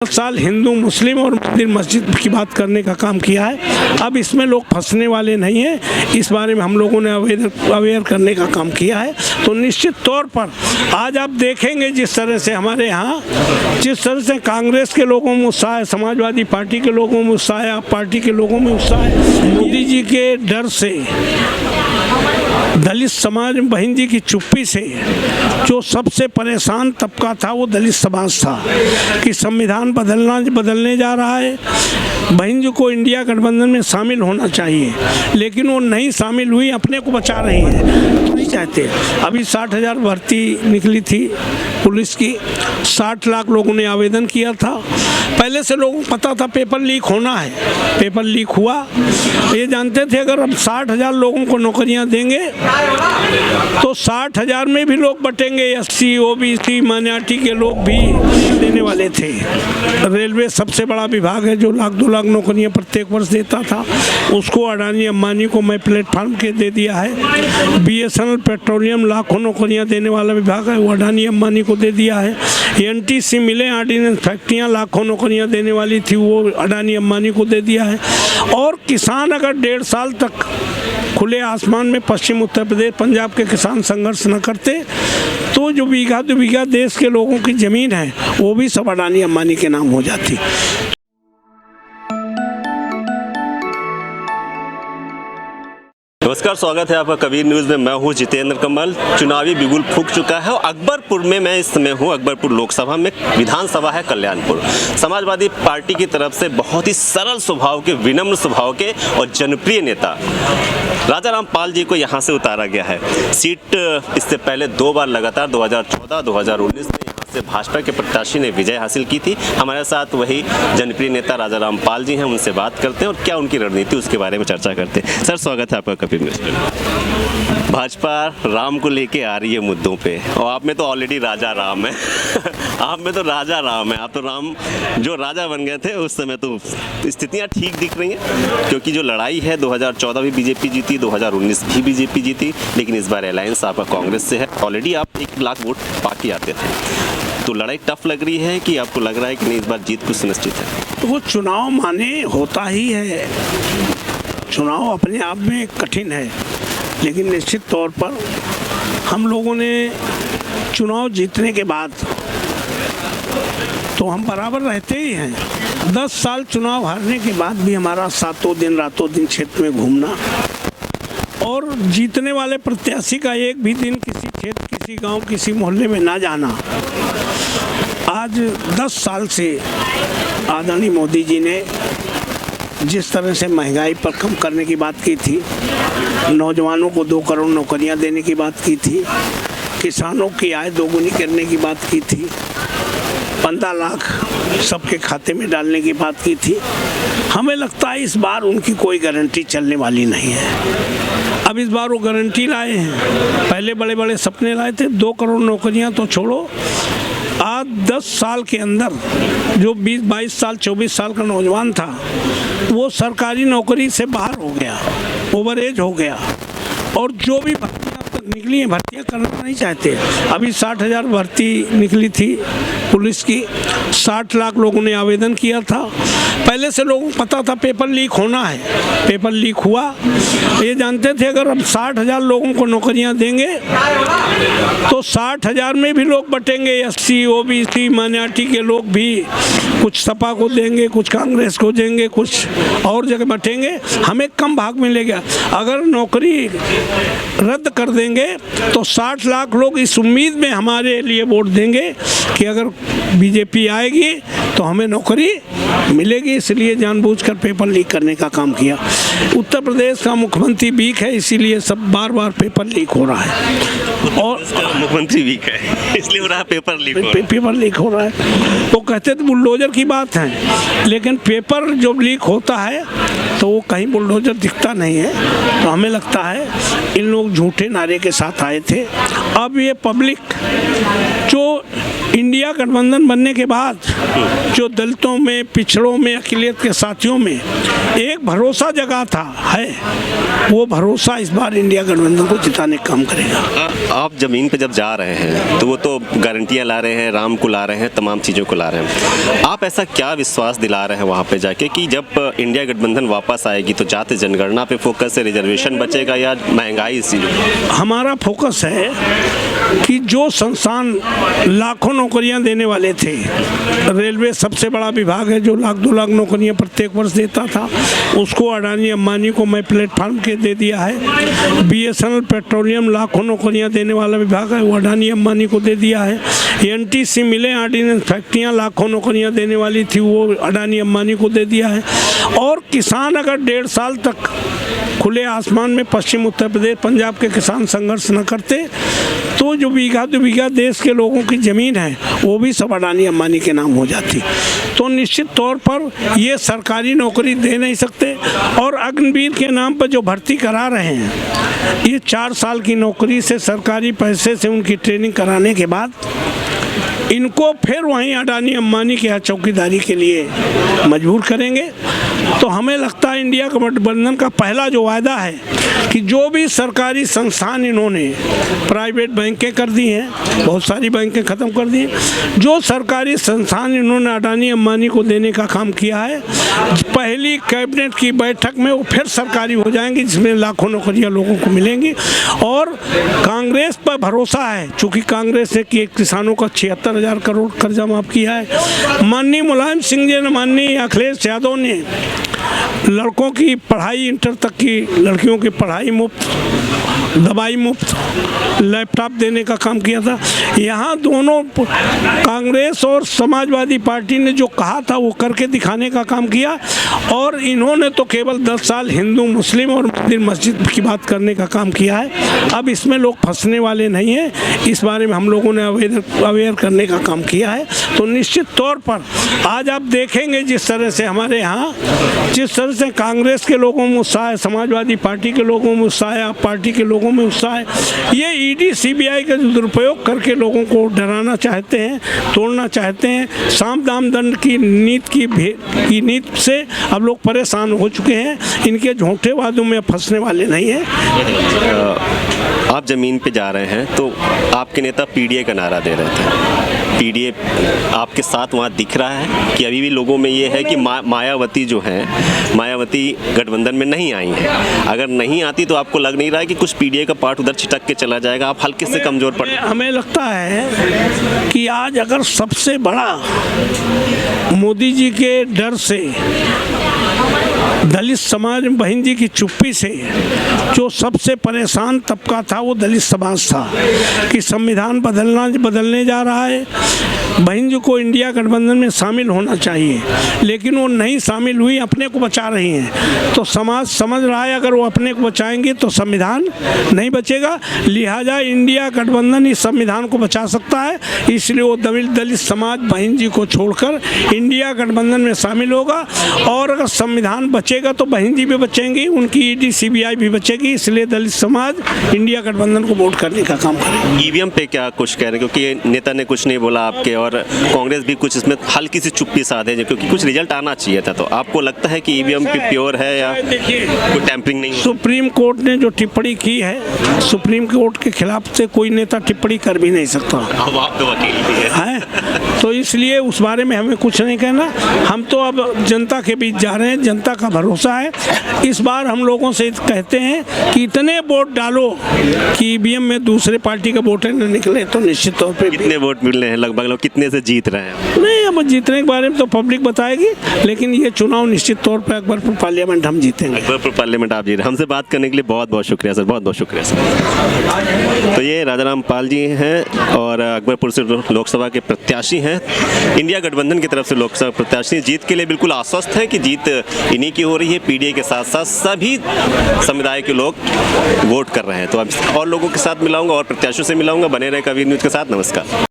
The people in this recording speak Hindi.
साल हिंदू मुस्लिम और मंदिर मस्जिद की बात करने का काम किया है। अब इसमें लोग फंसने वाले नहीं हैं, इस बारे में हम लोगों ने अवेयर करने का काम किया है। तो निश्चित तौर पर आज आप देखेंगे जिस तरह से हमारे यहाँ, जिस तरह से कांग्रेस के लोगों में उत्साह है, समाजवादी पार्टी के लोगों में उत्साह है, आप पार्टी के लोगों में उत्साह है। मोदी जी के डर से, दलित समाज में बहन जी की चुप्पी से जो सबसे परेशान तबका था वो दलित समाज था कि संविधान बदलने जा रहा है, बहन जी को इंडिया गठबंधन में शामिल होना चाहिए, लेकिन वो नहीं शामिल हुई, अपने को बचा रही है, नहीं चाहते। अभी 60,000 भर्ती निकली थी पुलिस की, 60 लाख लोगों ने आवेदन किया था। पहले से लोगों को पता था पेपर लीक होना है, पेपर लीक हुआ। ये जानते थे अगर हम 60,000 लोगों को नौकरियां देंगे तो 60,000 में भी लोग बटेंगे, एससी, ओबीसी, माइनॉरिटी के लोग भी देने वाले थे। रेलवे सबसे बड़ा विभाग है जो लाख 2 लाख नौकरियां प्रत्येक वर्ष देता था, उसको अडानी अंबानी को मैं प्लेटफॉर्म के दे दिया है। बीएसएनएल पेट्रोलियम लाखों नौकरियां देने वाला विभाग है, वो अडानी अंबानी को दे दिया है। एनटीसी मिले ऑर्डिनेंस फैक्ट्रियां लाखों नौकरियां देने वाली थी, वो अडानी अंबानी को दे दिया है। और किसान अगर 1.5 साल तक खुले आसमान में पश्चिम उत्तर प्रदेश पंजाब के किसान संघर्ष न करते तो जो बीघा 2 बीघा देश के लोगों की ज़मीन है वो भी सब अडानी अंबानी के नाम हो जाती। नमस्कार, स्वागत है आपका कबीर न्यूज़ में। मैं हूं जितेंद्र कमल। चुनावी बिगुल फूंक चुका है और अकबरपुर में मैं इस समय हूं। अकबरपुर लोकसभा में विधानसभा है कल्याणपुर। समाजवादी पार्टी की तरफ से बहुत ही सरल स्वभाव के, विनम्र स्वभाव के और जनप्रिय नेता राजाराम पाल जी को यहां से उतारा गया है। सीट इससे पहले 2 बार लगातार 2014, 2019 में से भाजपा के प्रत्याशी ने विजय हासिल की थी। हमारे साथ वही जनप्रिय नेता राजाराम पाल जी हैं, उनसे बात करते हैं और क्या उनकी रणनीति उसके बारे में चर्चा करते हैं। सर, स्वागत है आपका कबीर न्यूज़ में। भाजपा राम को लेके आ रही है मुद्दों पे और आप में तो ऑलरेडी राजा राम है आप में तो राजा राम है, आप तो राम जो राजा बन गए थे उस समय। तो स्थितियाँ ठीक दिख रही हैं क्योंकि जो लड़ाई है 2014 भी बीजेपी जीती, 2019 भी बीजेपी जीती, लेकिन इस बार अलायंस आपका कांग्रेस से है। ऑलरेडी आप 1 लाख वोट पाके आते थे, तो लड़ाई टफ लग रही है कि आपको लग रहा है कि नहीं इस बार जीत कुछ सुनिश्चित है? तो वो चुनाव माने होता ही है, चुनाव अपने आप में कठिन है, लेकिन निश्चित तौर पर हम लोगों ने चुनाव जीतने के बाद तो हम बराबर रहते ही हैं। 10 साल चुनाव हारने के बाद भी हमारा रातों दिन क्षेत्र में घूमना और जीतने वाले प्रत्याशी का एक भी दिन किसी क्षेत्र, किसी गांव, किसी मोहल्ले में ना जाना। आज 10 साल से आदरणीय मोदी जी ने जिस तरह से महंगाई पर कम करने की बात की थी, नौजवानों को 2 करोड़ नौकरियां देने की बात की थी, किसानों की आय दोगुनी करने की बात की थी, 15 लाख सबके खाते में डालने की बात की थी, हमें लगता है इस बार उनकी कोई गारंटी चलने वाली नहीं है। अब इस बार वो गारंटी लाए हैं। पहले बड़े बड़े सपने लाए थे, 2 करोड़ नौकरियां तो छोड़ो, आज 10 साल के अंदर जो 20-22 साल 24 साल का नौजवान था वो सरकारी नौकरी से बाहर हो गया, ओवर एज हो गया, और जो भी भर्तियाँ निकली हैं भर्तियाँ करना नहीं चाहते। अभी 60,000 भर्ती निकली थी पुलिस की, 60 लाख लोगों ने आवेदन किया था। पहले से लोगों को पता था पेपर लीक होना है, पेपर लीक हुआ। ये जानते थे अगर हम 60,000 लोगों को नौकरियां देंगे तो 60,000 में भी लोग बटेंगे, एससी, ओबीसी, माइनॉरिटी के लोग भी, कुछ सपा को देंगे, कुछ कांग्रेस को देंगे, कुछ और जगह बटेंगे, हमें कम भाग मिलेगा। अगर नौकरी रद्द कर देंगे तो 60 लाख लोग इस उम्मीद में हमारे लिए वोट देंगे कि अगर बीजेपी आएगी तो हमें नौकरी मिलेगी, इसलिए जानबूझकर पेपर लीक करने का काम किया। उत्तर प्रदेश का मुख्यमंत्री वीक है, इसीलिए सब बार पेपर लीक हो रहा है। और मुख्यमंत्री वीक है इसलिए हो रहा है पेपर लीक हो रहा है। वो कहते थे बुलडोजर की बात है, लेकिन पेपर जब लीक होता है तो वो कहीं बुलडोजर दिखता नहीं है। तो हमें लगता है इन लोग झूठे नारे के साथ आए थे। अब ये पब्लिक जो इंडिया गठबंधन बनने के बाद जो दलितों में, पिछड़ों में, अक़लियत के साथियों में एक भरोसा जगा था है, वो भरोसा इस बार इंडिया गठबंधन को जिताने का काम करेगा। आप ज़मीन पे जब जा रहे हैं तो वो तो गारंटियाँ ला रहे हैं, राम को ला रहे हैं, तमाम चीज़ों को ला रहे हैं। आप ऐसा क्या विश्वास दिला रहे हैं वहाँ पे जाके कि जब इंडिया गठबंधन वापस आएगी तो जाति जनगणना पे फोकस है, रिजर्वेशन बचेगा या महंगाई इसी? हमारा फोकस है कि जो संस्थान लाखों नौकरियां देने वाले थे, रेलवे सबसे बड़ा विभाग है जो 1-2 लाख नौकरियां प्रत्येक वर्ष देता था, उसको अडानी अंबानी को मैं प्लेटफॉर्म के दे दिया है। BSNL पेट्रोलियम लाखों नौकरियां देने वाला विभाग है, वो अडानी अंबानी को दे दिया है। NTC मिले ऑर्डिनेंस फैक्ट्रियां लाखों नौकरियां देने वाली थी, वो अडानी अंबानी को दे दिया है। और किसान अगर 1.5 साल तक खुले आसमान में पश्चिम उत्तर प्रदेश, पंजाब के किसान संघर्ष न करते तो जो बीघा 2 बीघा देश के लोगों की ज़मीन है वो भी सब अडानी अंबानी के नाम हो जाती। तो निश्चित तौर पर ये सरकारी नौकरी दे नहीं सकते। और अग्निवीर के नाम पर जो भर्ती करा रहे हैं, ये 4 साल की नौकरी से सरकारी पैसे से उनकी ट्रेनिंग कराने के बाद इनको फिर वहीं अडानी अंबानी के यहाँ चौकीदारी के लिए मजबूर करेंगे। तो हमें लगता है इंडिया गठबंधन का पहला जो वायदा है कि जो भी सरकारी संस्थान इन्होंने, प्राइवेट बैंकें कर दी हैं, बहुत सारी बैंकें ख़त्म कर दी हैं, जो सरकारी संस्थान इन्होंने अडानी अंबानी को देने का काम किया है, पहली कैबिनेट की बैठक में वो फिर सरकारी हो जाएंगी, जिसमें लाखों नौकरियां लोगों को मिलेंगी। और कांग्रेस पर भरोसा है, चूँकि कांग्रेस ने कि किसानों का 76,000 करोड़ कर्जा माफ़ किया है। माननीय मुलायम सिंह जी ने, माननीय अखिलेश यादव ने लड़कों की पढ़ाई, इंटर तक की लड़कियों की पढ़ाई मुफ्त, दवाई मुफ्त, लैपटॉप देने का काम किया था। यहाँ दोनों कांग्रेस और समाजवादी पार्टी ने जो कहा था वो करके दिखाने का काम किया। और इन्होंने तो केवल 10 साल हिंदू मुस्लिम और मंदिर मस्जिद की बात करने का काम किया है। अब इसमें लोग फंसने वाले नहीं हैं, इस बारे में हम लोगों ने अवेयर करने का काम किया है। तो निश्चित तौर पर आज आप देखेंगे जिस तरह से हमारे यहाँ, जिस तरह से कांग्रेस के लोगों में उत्साह है, समाजवादी पार्टी के लोगों में उत्साह है, आप पार्टी के लोगों में उत्साह है। ये ED CBI का दुरुपयोग करके लोगों को डराना चाहते हैं, तोड़ना चाहते हैं। साम दाम दंड की नीति से अब लोग परेशान हो चुके हैं, इनके झूठे वादों में फंसने वाले नहीं हैं। आप ज़मीन पे जा रहे हैं तो आपके नेता PDA का नारा दे रहे थे। PDA आपके साथ वहाँ दिख रहा है कि अभी भी लोगों में ये है कि मायावती जो है, मायावती गठबंधन में नहीं आई हैं। अगर नहीं आती तो आपको लग नहीं रहा है कि कुछ PDA का पार्ट उधर छिटक के चला जाएगा, आप हल्के से कमज़ोर पड़? हमें लगता है कि आज अगर सबसे बड़ा मोदी जी के डर से, दलित समाज में बहन जी की चुप्पी से जो सबसे परेशान तबका था वो दलित समाज था कि संविधान बदलने जा रहा है, बहन जी को इंडिया गठबंधन में शामिल होना चाहिए, लेकिन वो नहीं शामिल हुई, अपने को बचा रही हैं। तो समाज समझ रहा है अगर वो अपने को बचाएंगे तो संविधान नहीं बचेगा, लिहाजा इंडिया गठबंधन इस संविधान को बचा सकता है। इसलिए वो दलित समाज बहन जी को छोड़कर इंडिया गठबंधन में शामिल होगा। और अगर संविधान बचेगा तो बहन जी भी बचेंगी, उनकी ED CBI भी बचेगी। इसलिए दलित समाज इंडिया गठबंधन को वोट करने का काम करेगा। EVM पे क्या कुछ कह रहे हैं, क्योंकि नेता ने कुछ नहीं बोला आपके, और कांग्रेस भी कुछ इसमें हल्की सी चुप्पी साधे, क्योंकि कुछ रिजल्ट आना चाहिए था। तो आपको लगता है कि EVM पे प्योर है या कोई टैंपरिंग नहीं? सुप्रीम कोर्ट ने जो टिप्पणी की है, सुप्रीम कोर्ट के खिलाफ से कोई नेता टिप्पणी कर भी नहीं सकता। आप तो वकील भी हैं। तो इसलिए उस बारे में हमें कुछ नहीं कहना। हम तो अब जनता के बीच जा रहे हैं, जनता का भरोसा है। इस बार हम लोगों से कहते हैं कि इतने वोट डालो कि EVM में दूसरे पार्टी का वोट न निकले। तो निश्चित तौर पे कितने वोट मिल रहे हैं लगभग, लोग कितने से जीत रहे हैं? नहीं, अब जीतने के बारे में तो पब्लिक बताएगी, लेकिन ये चुनाव निश्चित तौर पर अकबरपुर पार्लियामेंट हम जीतेंगे। अकबरपुर पार्लियामेंट आप जीत। हमसे बात करने के लिए बहुत बहुत शुक्रिया सर, बहुत बहुत शुक्रिया सर। तो ये राजाराम पाल जी हैं और अकबरपुर से लोकसभा के प्रत्याशी हैं, इंडिया गठबंधन की तरफ से लोकसभा प्रत्याशी। जीत के लिए बिल्कुल आश्वस्त है कि जीत इन्हीं की हो रही है। PDA के साथ साथ सभी समुदाय के लोग वोट कर रहे हैं। तो अब और लोगों के साथ मिलाऊंगा और प्रत्याशियों से मिलाऊंगा। बने रहे कबीर न्यूज़ के साथ। नमस्कार।